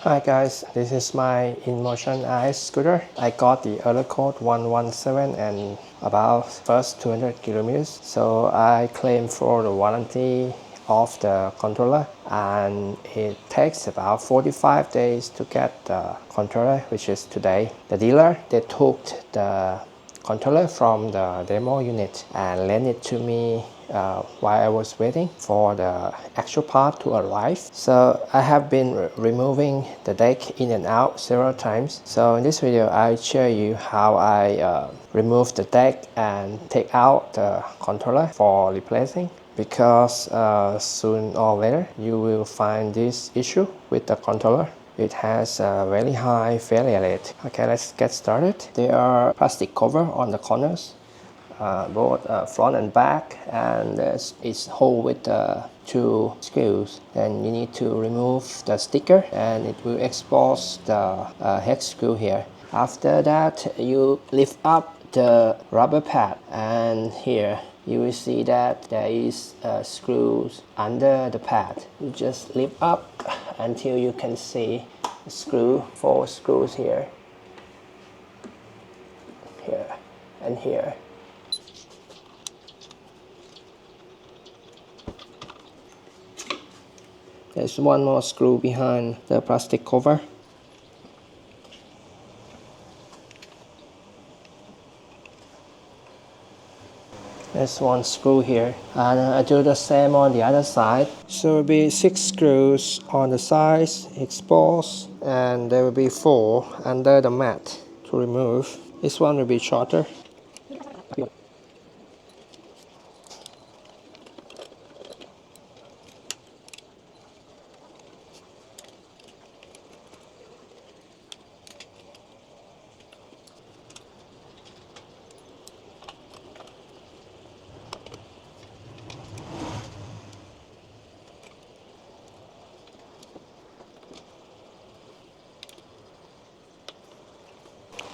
Hi guys, this is my Inmotion IS scooter. I got the order code 117 and about first 200 kilometers. So I claim for the warranty of the controller, and it takes about 45 days to get the controller, which is today. The dealer, they took the controller from the demo unit and lent it to me while I was waiting for the actual part to arrive. So I have been removing the deck in and out several times. So in this video I'll show you how I remove the deck and take out the controller for replacing, because soon or later you will find this issue with the controller. It has a very high failure rate. Okay, let's get started. There are plastic cover on the corners, both front and back, and it's hole with two screws. Then you need to remove the sticker and it will expose the head screw here. After that, you lift up the rubber pad, and here you will see that there is screws under the pad. You just lift up until you can see the screw, 4 screws here, here, and here. There's one more screw behind the plastic cover. There's one screw here, and I do the same on the other side. So it will be 6 screws on the sides exposed, and there will be 4 under the mat to remove. This one will be shorter.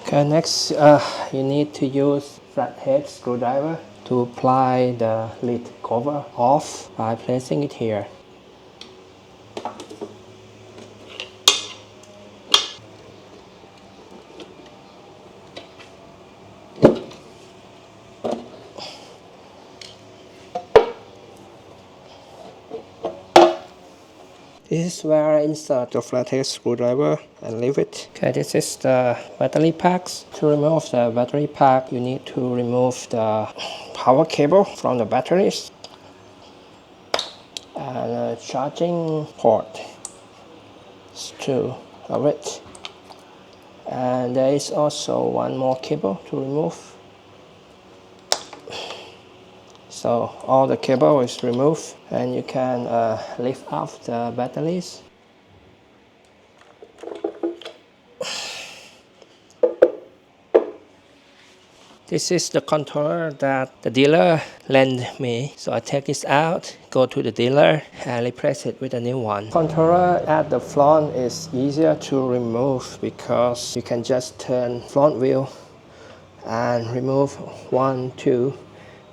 Okay, next you need to use flathead screwdriver to apply the lid cover off by placing it here. This is where I insert the flathead screwdriver and leave it. Okay, this is the battery packs. To remove the battery pack, you need to remove the power cable from the batteries and a charging port. It's 2 of it. And there is also one more cable to remove. So all the cable is removed, and you can lift off the batteries. This is the controller that the dealer lent me. So I take this out, go to the dealer and replace it with a new one. Controller at the front is easier to remove because you can just turn front wheel and remove 1, 2,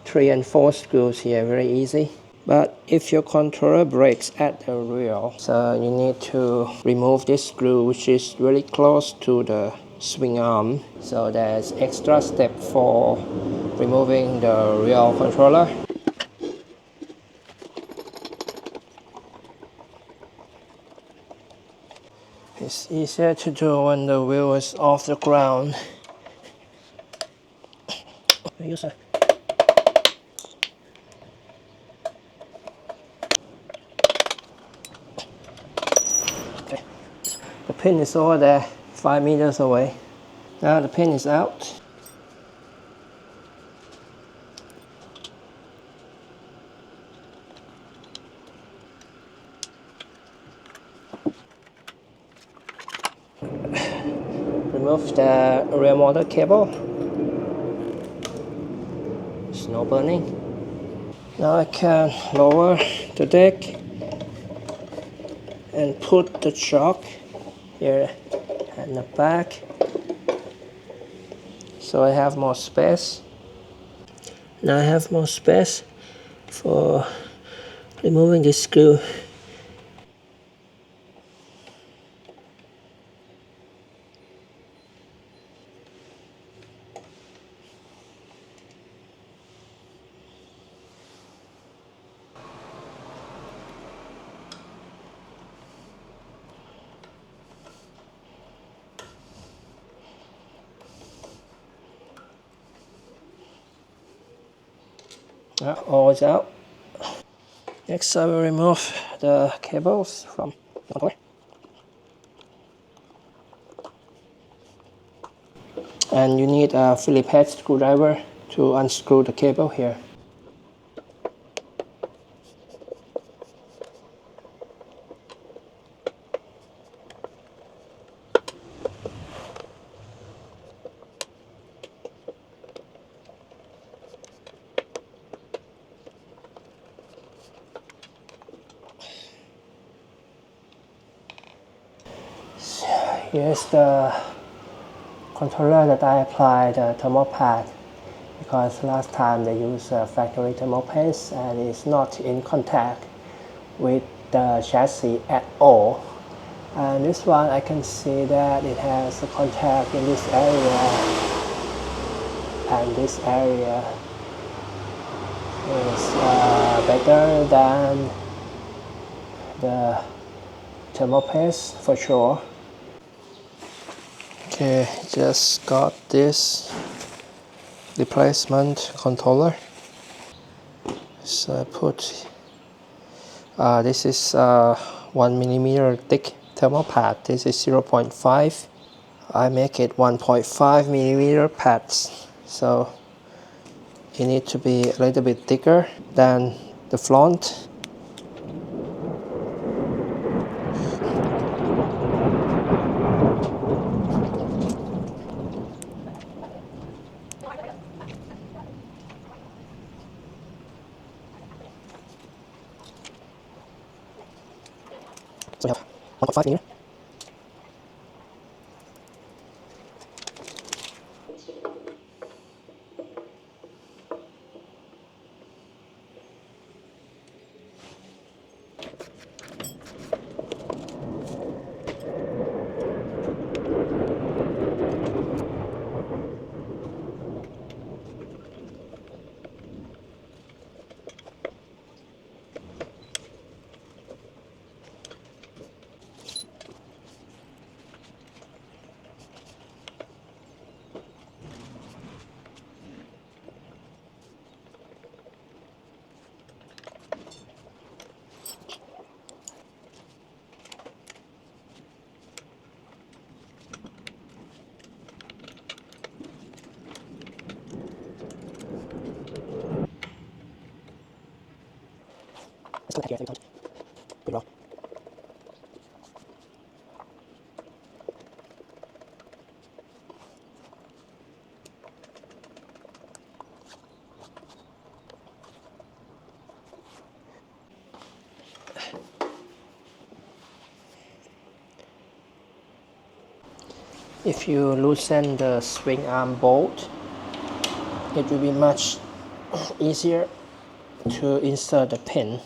3 and 4 screws here, very easy. But if your controller breaks at the rear, so you need to remove this screw, which is really close to the swing arm. So there's extra step for removing the rear controller. It's easier to do when the wheel is off the ground. Use a The pin is over there, 5 meters away. Now the pin is out. Remove the rear motor cable. It's no burning. Now I can lower the deck and put the shock here at the back, so I have more space. Now I have more space for removing this screw. All is out. Next, I will remove the cables from the controller. And you need a Phillips head screwdriver to unscrew the cable here. Here's the controller that I applied the thermal pad, because last time they used factory thermal paste and it's not in contact with the chassis at all. And this one I can see that it has a contact in this area, and this area is better than the thermal paste for sure. Okay, just got this replacement controller. So I put this is 1mm thick thermal pad. This is 0.5. I make it 1.5mm pads, so it needs to be a little bit thicker than the front. So we have 1.5mm. Let's connect here at the same time. Good roll. If you loosen the swing arm bolt, it will be much easier to insert the pin.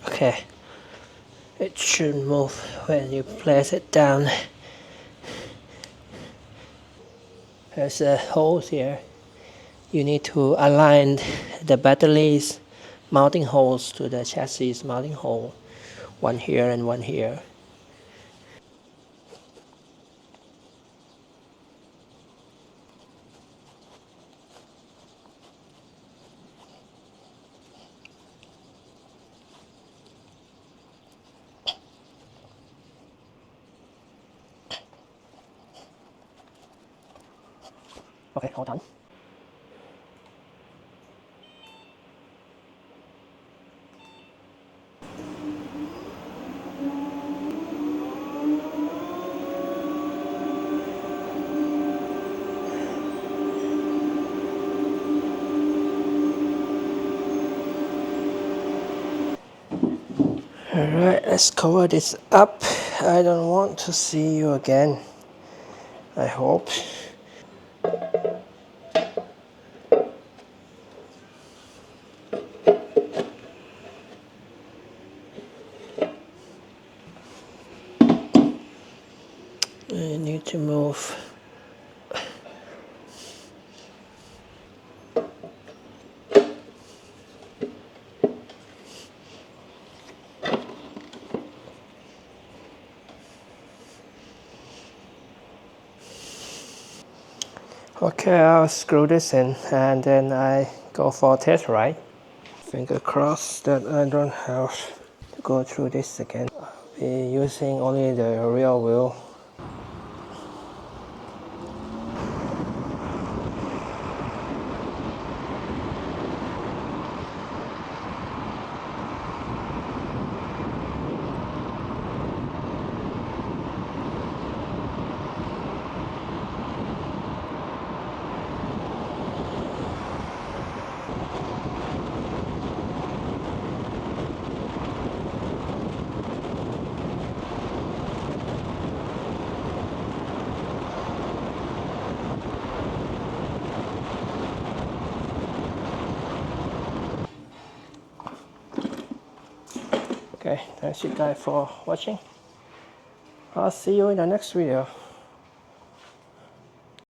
Okay, it should move when you place it down. There's a hole here. You need to align the batteries mounting holes to the chassis mounting hole. One here and one here. Okay, all done. Alright, let's cover this up. I don't want to see you again, I hope. I need to move. Okay, I'll screw this in and then I go for a test ride. Finger crossed that I don't have to go through this again. I'll be using only the rear wheel. Okay, thanks you guys for watching. I'll see you in the next video.